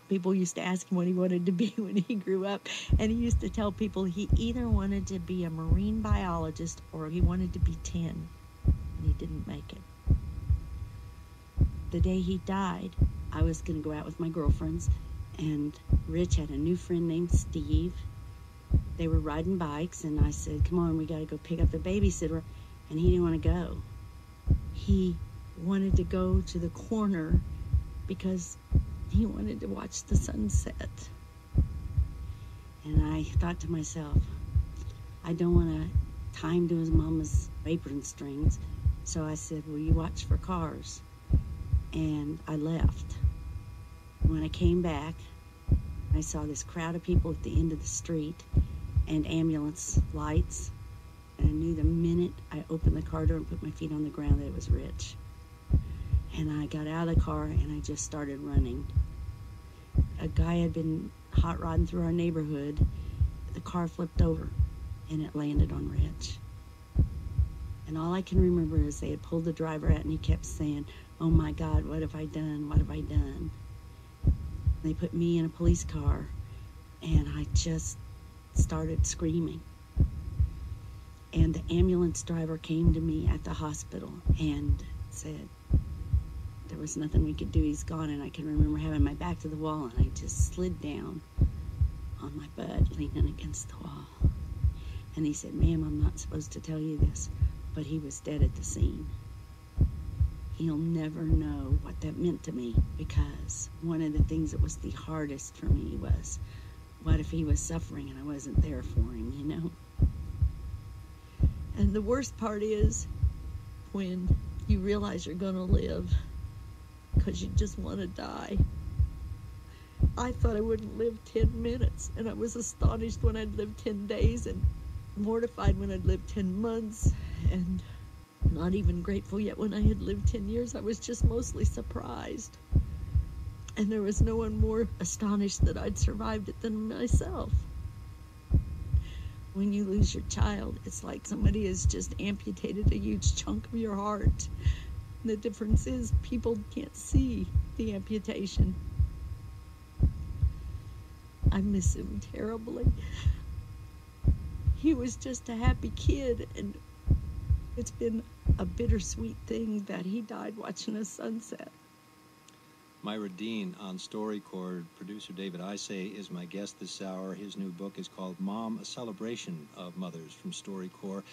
People used to ask him what he wanted to be when he grew up, and he used to tell people he either wanted to be a marine biologist or he wanted to be 10, and he didn't make it. The day he died, I was going to go out with my girlfriends, and Rich had a new friend named Steve. They were riding bikes, and I said, come on, we got to go pick up the babysitter, and he didn't want to go. He wanted to go to the corner because he wanted to watch the sunset. And I thought to myself, I don't want to tie him to his mama's apron strings. So I said, will you watch for cars? And I left. When I came back, I saw this crowd of people at the end of the street and ambulance lights. And I knew the minute I opened the car door and put my feet on the ground that it was Rich. And I got out of the car and I just started running. A guy had been hot rodding through our neighborhood. The car flipped over and it landed on Rich. And all I can remember is they had pulled the driver out and he kept saying, oh my God, what have I done? What have I done? They put me in a police car and I just started screaming. And the ambulance driver came to me at the hospital and said, there was nothing we could do, he's gone. And I can remember having my back to the wall and I just slid down on my butt, leaning against the wall. And he said, ma'am, I'm not supposed to tell you this, but he was dead at the scene. He'll never know what that meant to me, because one of the things that was the hardest for me was, what if he was suffering and I wasn't there for him, you know? And the worst part is when you realize you're going to live because you just want to die. I thought I wouldn't live 10 minutes, and I was astonished when I'd lived 10 days and mortified when I'd lived 10 months, and not even grateful yet when I had lived 10 years. I was just mostly surprised. And there was no one more astonished that I'd survived it than myself. When you lose your child, it's like somebody has just amputated a huge chunk of your heart. The difference is people can't see the amputation. I miss him terribly. He was just a happy kid, and it's been a bittersweet thing that he died watching a sunset. Myra Dean on StoryCorps. Producer David Isay is my guest this hour. His new book is called Mom, A Celebration of Mothers, from StoryCorps.